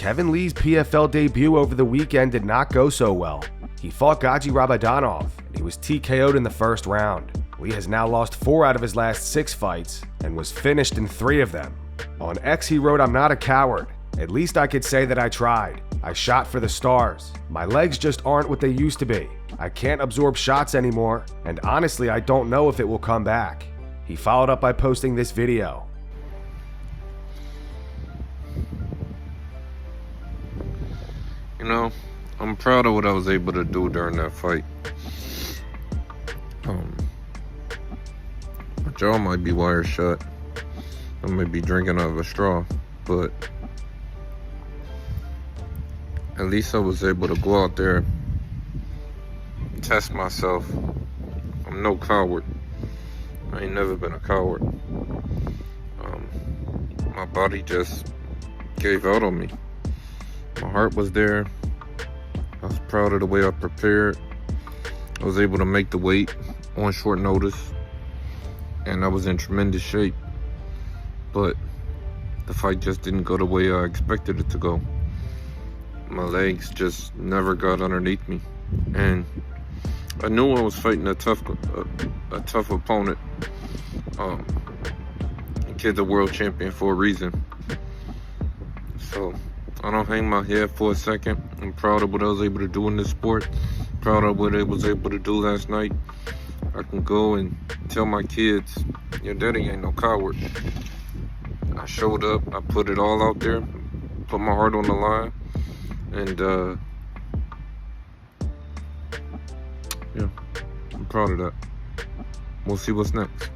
Kevin Lee's PFL debut over the weekend did not go so well. He fought Gaji Rabadanov, and he was TKO'd in the first round. Lee has now lost 4 out of his last 6 fights, and was finished in 3 of them. On X he wrote, "I'm not a coward. At least I could say that I tried. I shot for the stars. My legs just aren't what they used to be. I can't absorb shots anymore, and honestly I don't know if it will come back." He followed up by posting this video. You know, I'm proud of what I was able to do during that fight. My jaw might be wired shut. I might be drinking out of a straw, but at least I was able to go out there and test myself. I'm no coward. I ain't never been a coward. My body just gave out on me. My heart was there. I was proud of the way I prepared. I was able to make the weight on short notice, and I was in tremendous shape. But the fight just didn't go the way I expected it to go. My legs just never got underneath me, and I knew I was fighting a tough opponent. The kid's a world champion for a reason. So I don't hang my head for a second. I'm proud of what I was able to do in this sport. Proud of what I was able to do last night. I can go and tell my kids, your daddy ain't no coward. I showed up, I put it all out there, put my heart on the line, and yeah, I'm proud of that. We'll see what's next.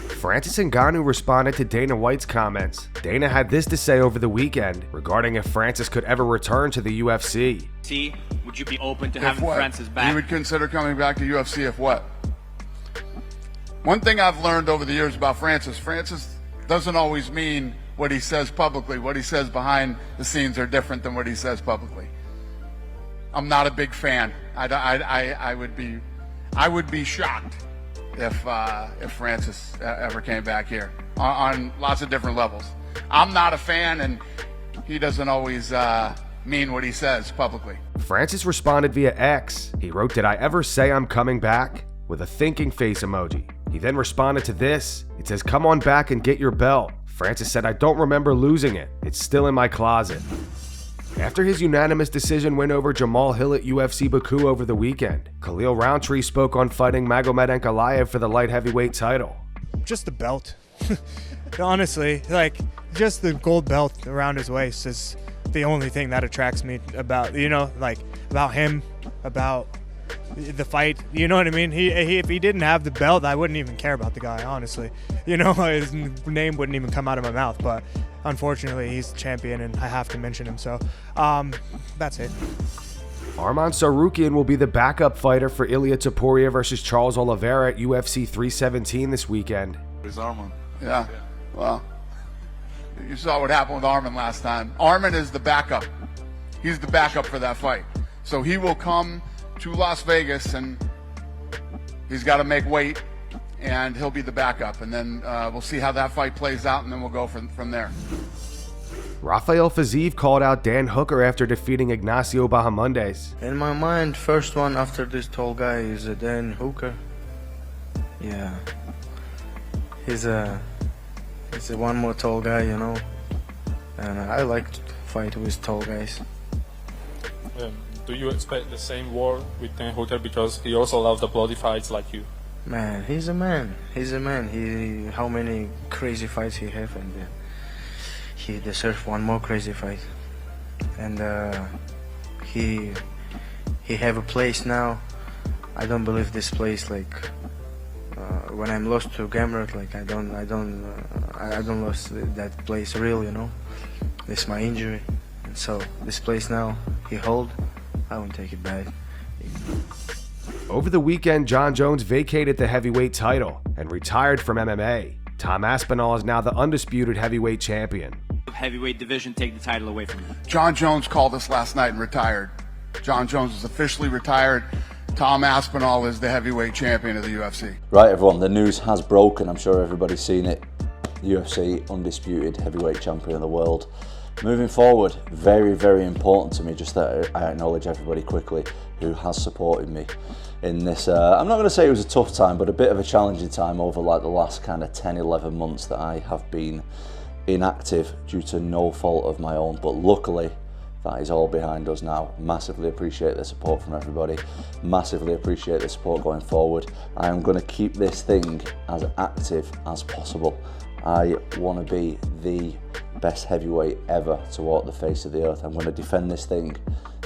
Francis Ngannou responded to Dana White's comments. Dana had this to say over the weekend regarding if Francis could ever return to the UFC. Would you be open to having Francis back? You would consider coming back to UFC if what? One thing I've learned over the years about Francis doesn't always mean what he says publicly. What he says behind the scenes are different than what he says publicly. I'm not a big fan. I would be shocked if Francis ever came back here on lots of different levels. I'm not a fan, and he doesn't always mean what he says publicly. Francis responded via X. He wrote, "Did I ever say I'm coming back?" with a thinking face emoji. He then responded to this. It says, "Come on back and get your belt." Francis said, "I don't remember losing it. It's still in my closet." After his unanimous decision win over Jamal Hill at UFC Baku over the weekend, Khalil Rountree spoke on fighting Magomed Ankalaev for the light heavyweight title. Just the belt. Honestly, like, just the gold belt around his waist is the only thing that attracts me about, about him, about the fight. You know what I mean? If he didn't have the belt, I wouldn't even care about the guy, honestly. His name wouldn't even come out of my mouth, but unfortunately he's the champion and I have to mention him, so that's it. Arman Tsarukyan will be the backup fighter for Ilia Topuria versus Charles Oliveira at UFC 317 this weekend. It's Arman. Yeah. Well, you saw what happened with Arman last time. Arman is the backup. He's the backup for that fight. So he will come to Las Vegas and he's got to make weight, and he'll be the backup. And then we'll see how that fight plays out, and then we'll go from there. Rafael Fiziev called out Dan Hooker after defeating Ignacio Bahamondes. In my mind, first one after this tall guy is Dan Hooker. Yeah. He's a one more tall guy, and I like to fight with tall guys. Do you expect the same war with Dan Hooker, because he also loves the bloody fights like you? Man, he's a man. How many crazy fights he have, and he deserves one more crazy fight. And he have a place now. I don't believe this place, when I'm lost to Gamrot, I don't lost that place real, This is my injury, and so this place now he hold. I won't take it back. Over the weekend, Jon Jones vacated the heavyweight title and retired from MMA. Tom Aspinall is now the undisputed heavyweight champion. Heavyweight division take the title away from you. Jon Jones called us last night and retired. Jon Jones is officially retired. Tom Aspinall is the heavyweight champion of the UFC. Right, everyone, the news has broken. I'm sure everybody's seen it UFC undisputed heavyweight champion of the world. Moving forward, very, very important to me, just that I acknowledge everybody quickly who has supported me in this, I'm not going to say it was a tough time, but a bit of a challenging time over like the last kind of 10, 11 months that I have been inactive due to no fault of my own, but luckily that is all behind us now. Massively appreciate the support from everybody, massively appreciate the support going forward. I am going to keep this thing as active as possible. I want to be the best heavyweight ever to walk the face of the earth. I'm going to defend this thing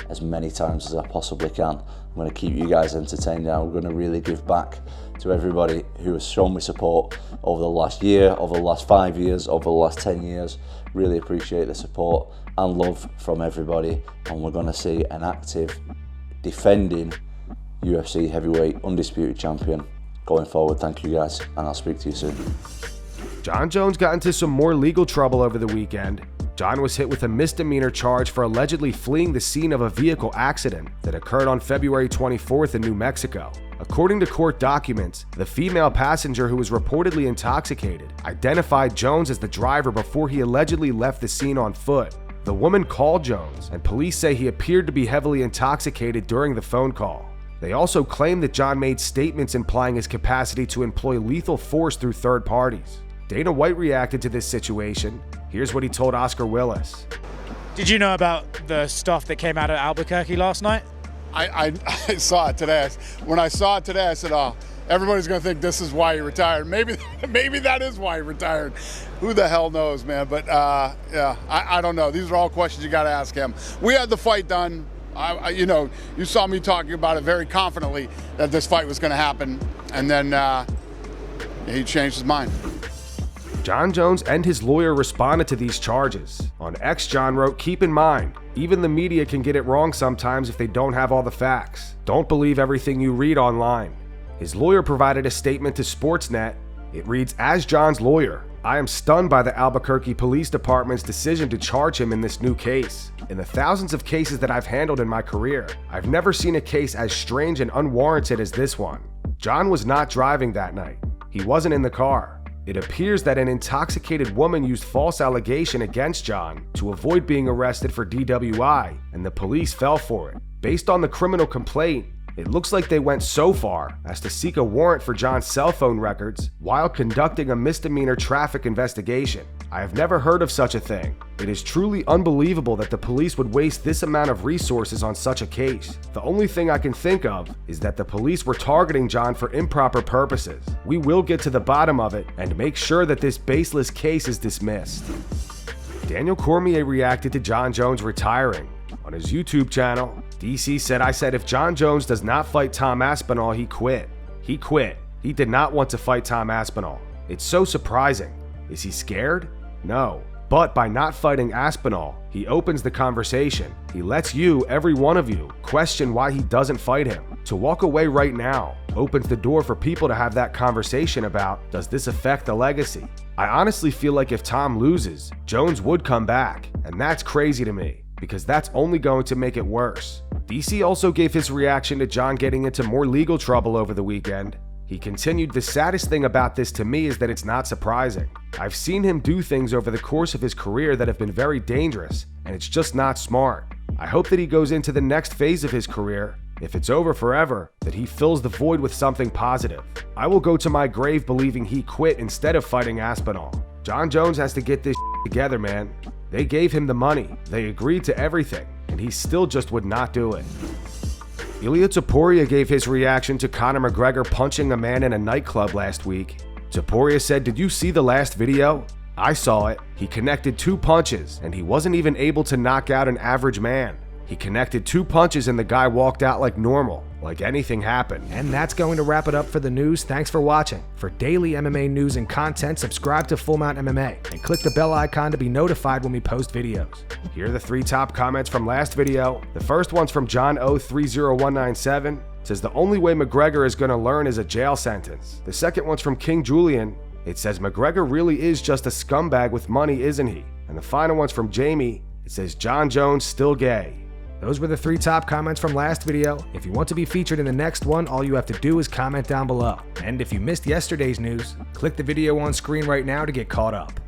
as many times as I possibly can. I'm going to keep you guys entertained. I'm going to really give back to everybody who has shown me support over the last year, over the last 5 years, over the last 10 years. Really appreciate the support and love from everybody, and we're going to see an active, defending UFC heavyweight undisputed champion going forward. Thank you guys, and I'll speak to you soon. Jon Jones got into some more legal trouble over the weekend. Jon was hit with a misdemeanor charge for allegedly fleeing the scene of a vehicle accident that occurred on February 24th in New Mexico. According to court documents, the female passenger who was reportedly intoxicated identified Jones as the driver before he allegedly left the scene on foot. The woman called Jones, and police say he appeared to be heavily intoxicated during the phone call. They also claim that Jon made statements implying his capacity to employ lethal force through third parties. Dana White reacted to this situation. Here's what he told Oscar Willis. Did you know about the stuff that came out of Albuquerque last night? I saw it today. When I saw it today, I said, oh, everybody's going to think this is why he retired. Maybe that is why he retired. Who the hell knows, man? But, yeah, I don't know. These are all questions you got to ask him. We had the fight done. You know, you saw me talking about it very confidently that this fight was going to happen. And then he changed his mind. Jon Jones and his lawyer responded to these charges. On X, Jon wrote, "Keep in mind, even the media can get it wrong sometimes if they don't have all the facts. Don't believe everything you read online." His lawyer provided a statement to Sportsnet. It reads, "As Jon's lawyer, I am stunned by the Albuquerque Police Department's decision to charge him in this new case. In the thousands of cases that I've handled in my career, I've never seen a case as strange and unwarranted as this one. Jon was not driving that night. He wasn't in the car. It appears that an intoxicated woman used false allegation against Jon to avoid being arrested for DWI, and the police fell for it. Based on the criminal complaint, it looks like they went so far as to seek a warrant for Jon's cell phone records while conducting a misdemeanor traffic investigation. I have never heard of such a thing. It is truly unbelievable that the police would waste this amount of resources on such a case. The only thing I can think of is that the police were targeting Jon for improper purposes. We will get to the bottom of it and make sure that this baseless case is dismissed." Daniel Cormier reacted to Jon Jones retiring. On his YouTube channel, DC said, "I said if Jon Jones does not fight Tom Aspinall, he quit. He quit. He did not want to fight Tom Aspinall. It's so surprising. Is he scared? No. But by not fighting Aspinall, he opens the conversation. He lets you, every one of you, question why he doesn't fight him. To walk away right now opens the door for people to have that conversation about, does this affect the legacy? I honestly feel like if Tom loses, Jones would come back, and that's crazy to me, because that's only going to make it worse." DC also gave his reaction to Jon getting into more legal trouble over the weekend. He continued, "The saddest thing about this to me is that it's not surprising. I've seen him do things over the course of his career that have been very dangerous, and it's just not smart. I hope that he goes into the next phase of his career, if it's over forever, that he fills the void with something positive. I will go to my grave believing he quit instead of fighting Aspinall. Jon Jones has to get this together, man. They gave him the money, they agreed to everything, and he still just would not do it." Ilia Topuria gave his reaction to Conor McGregor punching a man in a nightclub last week. Topuria said, "Did you see the last video? I saw it. He connected 2 punches, and he wasn't even able to knock out an average man. He connected 2 punches and the guy walked out like normal, like anything happened." And that's going to wrap it up for the news. Thanks for watching. For daily MMA news and content, subscribe to Full Mount MMA and click the bell icon to be notified when we post videos. Here are the 3 top comments from last video. The first one's from John O30197. It says, "The only way McGregor is going to learn is a jail sentence." The second one's from King Julian. It says, "McGregor really is just a scumbag with money, isn't he?" And the final one's from Jamie. It says, "Jon Jones still gay." Those were the 3 top comments from last video. If you want to be featured in the next one, all you have to do is comment down below. And if you missed yesterday's news, click the video on screen right now to get caught up.